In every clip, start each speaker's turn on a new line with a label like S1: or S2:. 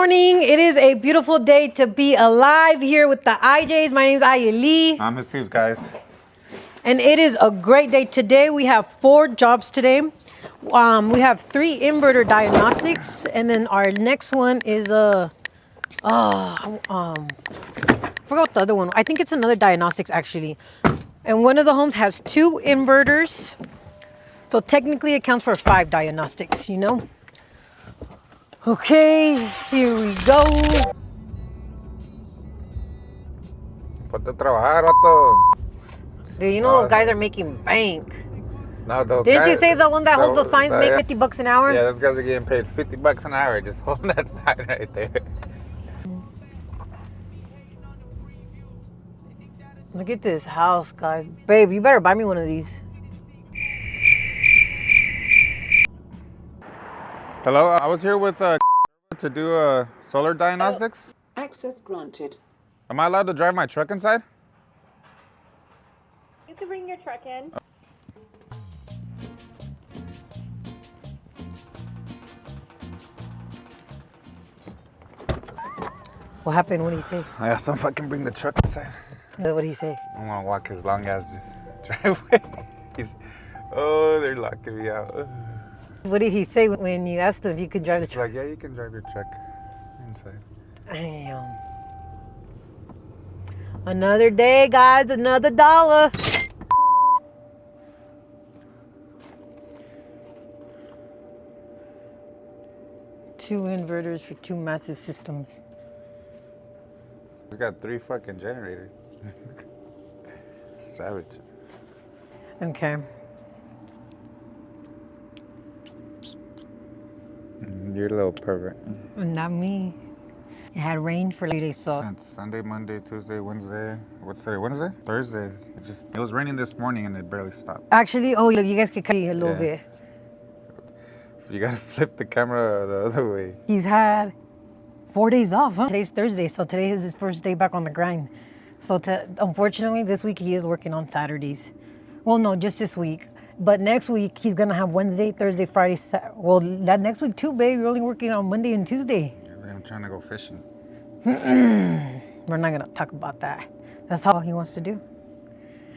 S1: morning. It is a beautiful day to be alive here with the IJs. My name is Ayeli.
S2: I'm Jesus, guys.
S1: And it is a great day today. We have 4 jobs today. We have 3 inverter diagnostics. And then our next one is I forgot what the other one. I think it's another diagnostics actually. And one of the homes has 2 inverters. So technically it counts for 5 diagnostics, you know? Okay, here we go.
S2: Ponte a trabajar, vato.
S1: Dude, you know those guys are making bank.
S2: No, those
S1: Didn't
S2: guys,
S1: you say the one that holds the signs make
S2: yeah.
S1: $50 an hour?
S2: Yeah, those guys are getting paid $50 an hour just holding that sign right there.
S1: Look at this house, guys. Babe, you better buy me one of these.
S2: Hello, I was here with to do solar diagnostics.
S3: Access granted.
S2: Am I allowed to drive my truck inside?
S4: You can bring your truck in.
S1: What happened? What did he say?
S2: I asked him if I can bring the truck inside.
S1: What did he say?
S2: I want to walk his long ass driveway. They're locking me out.
S1: What did he say when you asked him if you could drive the
S2: He's
S1: truck?
S2: like, yeah, you can drive your truck inside.
S1: Damn. Another day, guys. Another $1. Two inverters for 2 massive systems.
S2: He's got 3 fucking generators. Savage.
S1: Okay.
S2: You're a little pervert.
S1: Not me. It had rained for 3 days, so.
S2: Since Sunday, Monday, Tuesday, Wednesday. What's today? Wednesday? Thursday. It was raining this morning and it barely stopped.
S1: Actually, oh, look, you guys can cut a little
S2: Yeah.
S1: bit.
S2: You gotta flip the camera the other way.
S1: He's had 4 days off, huh? Today's Thursday, so today is his first day back on the grind. So unfortunately, this week he is working on Saturdays. Well, no, just this week. But next week, he's gonna have Wednesday, Thursday, Friday, well, that next week too, babe. You're only working on Monday and Tuesday.
S2: Yeah, I'm trying to go fishing.
S1: We're not gonna talk about that. That's all he wants to do.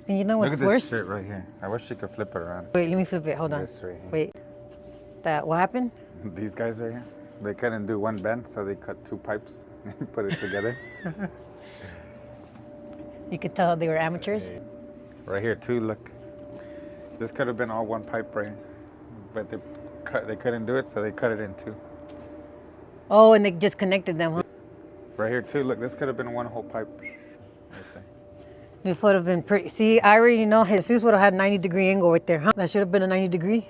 S1: And you know
S2: Look
S1: what's
S2: at this
S1: worse?
S2: shit right here. I wish you could flip it around.
S1: Wait, let me flip it. Hold on.
S2: This right here.
S1: Wait. What happened?
S2: These guys right here, they couldn't do one bend, so they cut 2 pipes and put it together.
S1: You could tell they were amateurs.
S2: Right here too, look. This could have been all 1 pipe right, but they couldn't do it, so they cut it in 2.
S1: Oh, and they just connected them, huh?
S2: Right here too, look, this could have been 1 whole pipe. Right there.
S1: This would have been pretty. See, I already know Jesus would have had 90-degree angle right there, huh? That should have been a 90-degree,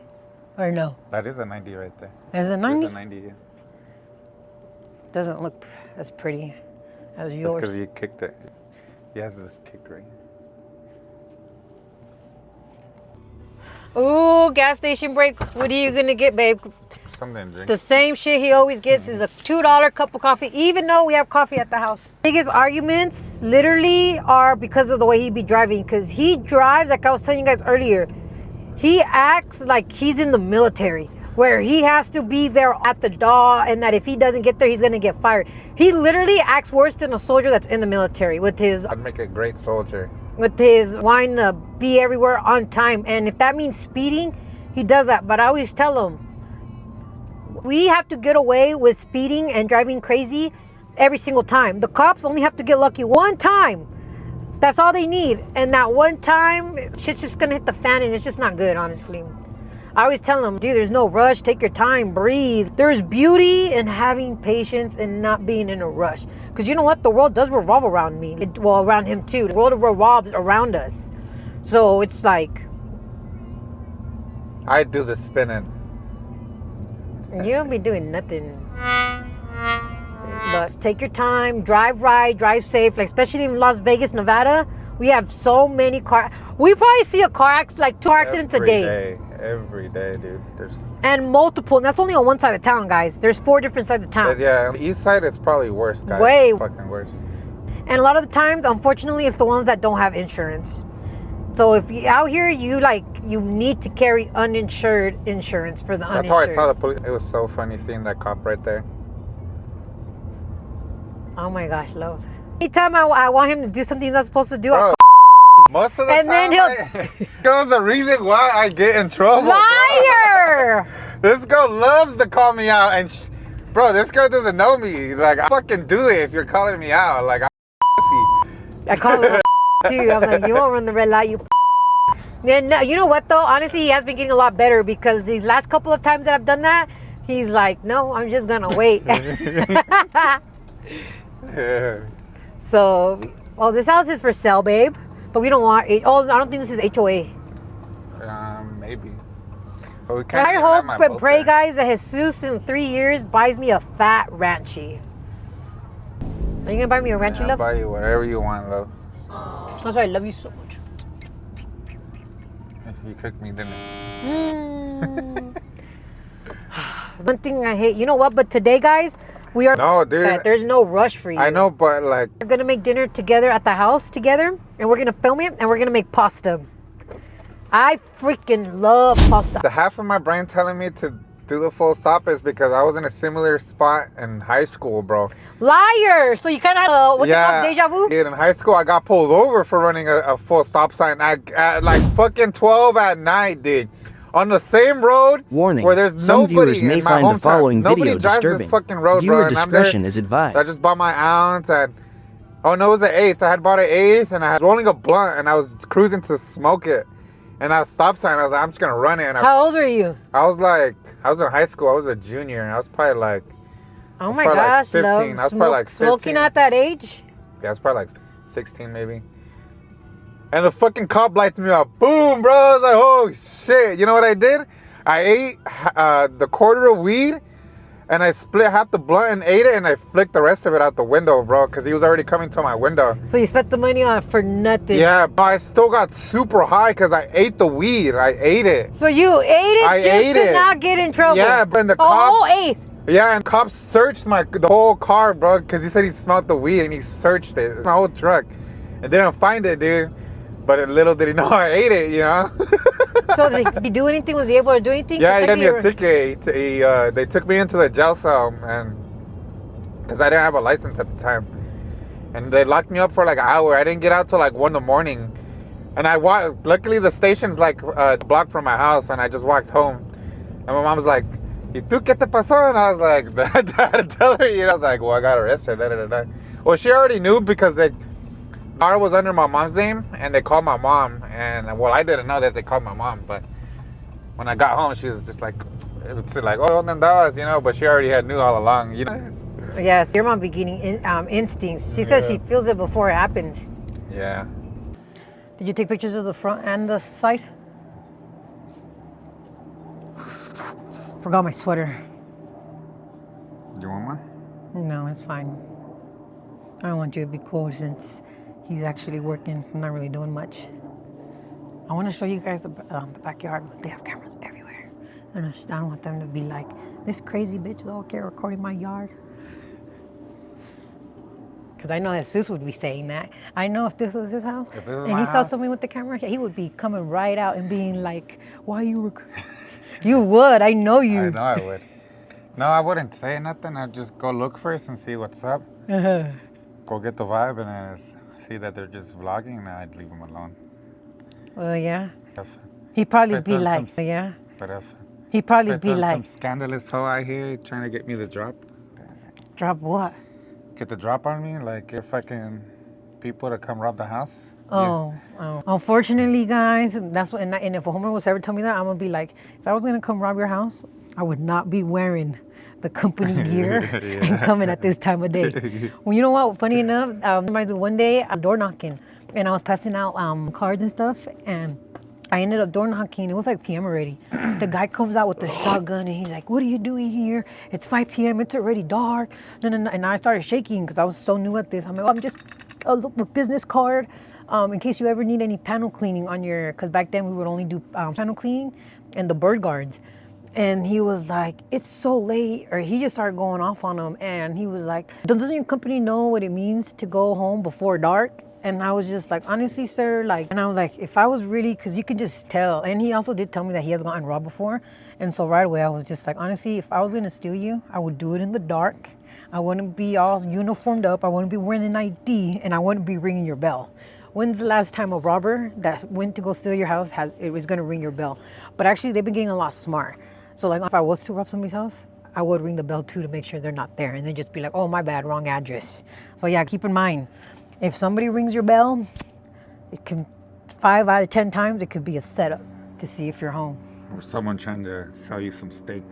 S1: or no?
S2: That is a 90 right there.
S1: Is it 90?
S2: It's a 90, yeah.
S1: Doesn't look as pretty as
S2: That's
S1: yours.
S2: because you kicked it. He has this kick right here.
S1: Ooh, gas station break. What are you gonna get, babe?
S2: Something to drink.
S1: The same shit he always gets is a $2 cup of coffee, even though we have coffee at the house. Biggest arguments literally are because of the way he be driving. Because he drives, like I was telling you guys earlier, he acts like he's in the military, where he has to be there at the door, and that if he doesn't get there, he's gonna get fired. He literally acts worse than a soldier that's in the military with his
S2: I'd make a great soldier.
S1: wanting to be everywhere on time. And if that means speeding, he does that. But I always tell him, we have to get away with speeding and driving crazy every single time. The cops only have to get lucky 1 time. That's all they need. And that 1 time, shit's just gonna hit the fan, and it's just not good, honestly. I always tell them, dude, there's no rush. Take your time, breathe. There's beauty in having patience and not being in a rush. Because you know what? The world does revolve around me. Well, around him too. The world revolves around us. So it's like,
S2: I do the spinning.
S1: you don't be doing nothing. But take your time, drive right, drive safe. Like especially in Las Vegas, Nevada, we have so many car. We probably see a like 2 accidents a day.
S2: Every day, dude.
S1: And multiple. And that's only on one side of town, guys. There's 4 different sides of town.
S2: But yeah, on the east side, it's probably worse, guys.
S1: Way
S2: fucking worse.
S1: And a lot of the times, unfortunately, it's the ones that don't have insurance. So if you out here, you need to carry uninsured insurance for the uninsured.
S2: That's how I saw the police. It was so funny seeing that cop right there.
S1: Oh my gosh, love. Anytime I want him to do something he's not supposed to do,
S2: Bro,
S1: I
S2: most of the
S1: and
S2: time,
S1: then
S2: girl's the reason why I get in trouble.
S1: liar!
S2: Bro. This girl loves to call me out, and bro, this girl doesn't know me. Like, I fucking do it if you're calling me out. Like, I'm
S1: I call him too. I'm like, you won't run the red light, you. Yeah, no, you know what though? Honestly, he has been getting a lot better because these last couple of times that I've done that, he's like, no, I'm just gonna wait.
S2: Yeah.
S1: So, well, this house is for sale, babe, but we don't want it. Oh, I don't think this is HOA.
S2: Maybe. But we
S1: I hope and pray, guys, that Jesus in 3 years buys me a fat ranchie. Are you gonna buy me a ranchie,
S2: I'll
S1: love?
S2: buy you whatever you want, love.
S1: That's why I love you so much.
S2: If you cook me dinner.
S1: One thing I hate, you know what? But today, guys, we are.
S2: No, dude.
S1: There's no rush for you.
S2: I know, but like.
S1: We're gonna make dinner together at the house together, and we're gonna film it, and we're gonna make pasta. I freaking love pasta.
S2: The half of my brain telling me to do the full stop is because I was in a similar spot in high school, bro.
S1: Liar! So you kind of what's it called, deja vu?
S2: Dude, in high school, I got pulled over for running a full stop sign at like fucking 12 at night, dude. On the same road.
S3: Warning.
S2: Where there's
S3: Some
S2: nobody
S3: viewers may
S2: in my
S3: find
S2: hometown.
S3: the following
S2: Nobody
S3: video
S2: drives
S3: disturbing.
S2: this fucking road,
S3: Viewer
S2: bro. And I'm there.
S3: discretion is advised.
S2: I just bought my ounce and oh no, it was an eighth. I had bought an eighth and I was rolling a blunt and I was cruising to smoke it. And I was stop sign. I was like, I'm just gonna run it. And
S1: How old are you?
S2: I was in high school. I was a junior. And I was probably like.
S1: Oh my gosh,
S2: like 15.
S1: love.
S2: I was probably like 15.
S1: Smoking at that age?
S2: Yeah, I was probably like 16 maybe. And the fucking cop lights me up. Boom, bro. I was like, oh shit. You know what I did? I ate the quarter of weed and I split half the blunt and ate it and I flicked the rest of it out the window, bro, because he was already coming to my window.
S1: So you spent the money on for nothing?
S2: Yeah, but I still got super high because I ate the weed. I ate it.
S1: So you ate it just to not get in trouble?
S2: Yeah, but the
S1: cop... eighth.
S2: Yeah, and cops searched the whole car, bro, because he said he smelled the weed and he searched it, my whole truck, and didn't find it, dude. But little did he know I ate it, you know.
S1: So did he do anything? Was he able to do anything?
S2: Yeah, he gave me a ticket. They took me into the jail cell, and because I didn't have a license at the time, and they locked me up for like an hour. I didn't get out till like 1 in the morning, and I walked. Luckily, the station's like a block from my house, and I just walked home. And my mom was like, "¿Y tú qué te pasó?" And I was like, I had to tell her. You know, I was like, "Well, I got arrested." Da, da, da, da. Well, she already knew because the car was under my mom's name, and they called my mom. And well, I didn't know that they called my mom, but when I got home, she was just like, "Oh, ¿dónde andabas?" You know, but she already knew all along. You know.
S1: Yes, your mom beginning instincts. She says she feels it before it happens.
S2: Yeah.
S1: Did you take pictures of the front and the side? Forgot my sweater.
S2: You want one?
S1: No, it's fine. I don't want you to be cool since he's actually working. I'm not really doing much. I want to show you guys the backyard, but they have cameras everywhere. I don't want them to be like, this crazy bitch though, okay, recording my yard. Because I know Jesus would be saying that. I know if this was his house and he saw somebody with the camera, he would be coming right out and being like, why you recording? You would, I know you.
S2: I know I would. No, I wouldn't say nothing. I'd just go look first and see what's up. Go get the vibe and then see that they're just vlogging and I'd leave them alone.
S1: Well, yeah. He'd probably be like, yeah. But he'd probably be like,
S2: some scandalous hoe out here trying to get me the drop.
S1: Drop what?
S2: Get the drop on me? Like you're fucking people to come rob the house?
S1: Oh. Unfortunately, guys, that's what. And if a homeowner was ever tell me that, I'm gonna be like, if I was gonna come rob your house, I would not be wearing the company gear and coming at this time of day. Well, you know what? Funny enough, one day I was door knocking and I was passing out cards and stuff, and I ended up door knocking. It was like PM already. The guy comes out with the shotgun and he's like, "What are you doing here? It's 5 p.m. It's already dark." No. And I started shaking because I was so new at this. I'm like, "Oh, I'm just a business card." In case you ever need any panel cleaning on your, because back then we would only do panel cleaning and the bird guards. And he was like, it's so late, or he just started going off on him. And he was like, doesn't your company know what it means to go home before dark? And I was just like, honestly, sir, like, and I was like, if I was really, because you can just tell. And he also did tell me that he has gotten robbed before. And so right away, I was just like, honestly, if I was going to steal you, I would do it in the dark. I wouldn't be all uniformed up. I wouldn't be wearing an ID, and I wouldn't be ringing your bell. When's the last time a robber that went to go steal your house it was going to ring your bell? But actually, they've been getting a lot smart. So like, if I was to rob somebody's house, I would ring the bell too to make sure they're not there, and then just be like, oh, my bad, wrong address. So yeah, keep in mind, if somebody rings your bell, it can 5 out of 10 times it could be a setup to see if you're home.
S2: Or someone trying to sell you some steak.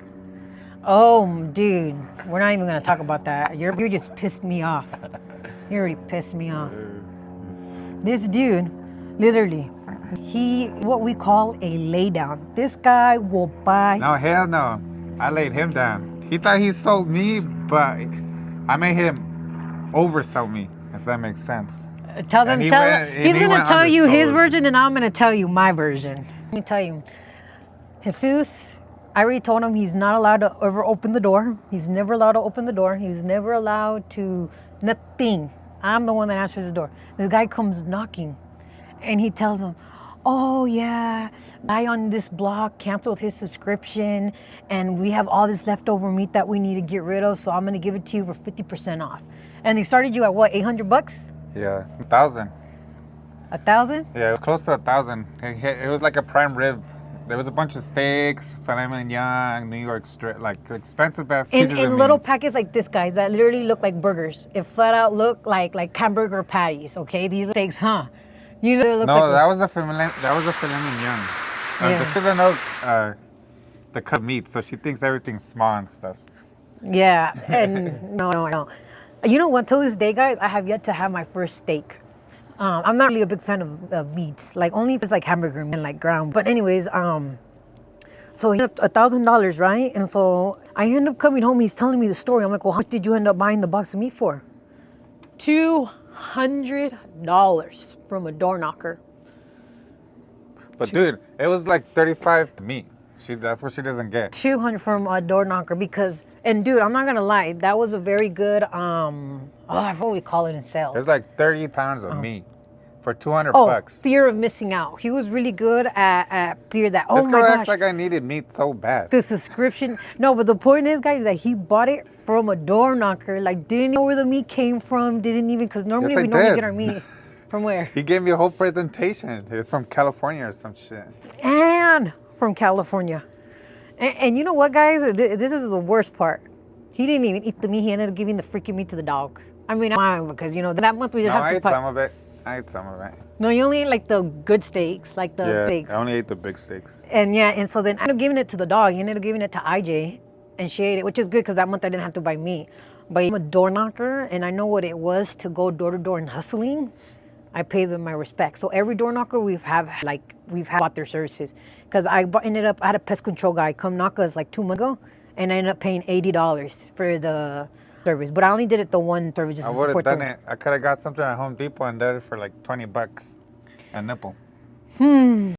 S1: Oh, dude, we're not even gonna talk about that. You just pissed me off. You already pissed me off. This dude, literally, what we call a lay down. This guy will buy.
S2: No, hell no. I laid him down. He thought he sold me, but I made him oversell me, if that makes sense.
S1: He's gonna tell you his version, and I'm gonna tell you my version. Let me tell you, Jesus, I already told him he's not allowed to ever open the door. He's never allowed to open the door. He's never allowed to, nothing. I'm the one that answers the door. This guy comes knocking, and he tells him, oh yeah, guy on this block canceled his subscription, and we have all this leftover meat that we need to get rid of, so I'm gonna give it to you for 50% off. And they started you at what, $800?
S2: Yeah, 1,000.
S1: 1,000?
S2: Yeah, it was close to 1,000. It was like a prime rib. There was a bunch of steaks, filet mignon, New York strip, like expensive pieces of
S1: In
S2: meat.
S1: little packets like this, guys, that literally look like burgers. It flat out look like hamburger patties. Okay, these steaks, huh? You know, they look
S2: No, that was a filet mignon.
S1: Yeah.
S2: She doesn't know the cut meat, so she thinks everything's small and stuff.
S1: Yeah, and no. You know what? Till this day, guys, I have yet to have my first steak. I'm not really a big fan of meats, like only if it's like hamburger and like ground. But anyways, so he ended up $1,000, right? And so I end up coming home and he's telling me the story. I'm like, well, how much did you end up buying the box of meat for? $200 from a door knocker.
S2: But dude, it was like 35 meat. That's what she doesn't get.
S1: 200 from a door knocker because, and dude, I'm not gonna lie, that was a very good, I forgot what we call it in sales.
S2: It's like 30 pounds of meat for 200
S1: Oh,
S2: bucks.
S1: fear of missing out. He was really good at fear that,
S2: This
S1: oh my
S2: girl
S1: gosh.
S2: acts like I needed meat so bad.
S1: The subscription. No, but the point is, guys, that he bought it from a door knocker. Like, didn't know where the meat came from. Didn't even, because normally
S2: Yes, I
S1: we normally
S2: did.
S1: get our meat from where?
S2: He gave me a whole presentation. It's from California or some shit.
S1: And from California. And you know what, guys? This is the worst part. He didn't even eat the meat. He ended up giving the freaking meat to the dog. I mean, because, you know, that month we didn't
S2: No,
S1: have
S2: I
S1: to
S2: ate some of it. I ate some of it.
S1: No, you only ate like the good steaks, like the steaks.
S2: I only ate the big steaks.
S1: And yeah, and so then I ended up giving it to the dog. He ended up giving it to IJ, and she ate it, which is good because that month I didn't have to buy meat. But I'm a door knocker, and I know what it was to go door to door and hustling. I pay them my respect. So every door knocker we've bought their services. Because I had a pest control guy come knock us like 2 months ago, and I ended up paying $80 for the service. But I only did it the one service just
S2: I
S1: to
S2: would
S1: support
S2: have done
S1: them.
S2: it. I could have got something at Home Depot and did it for like $20 a nipple.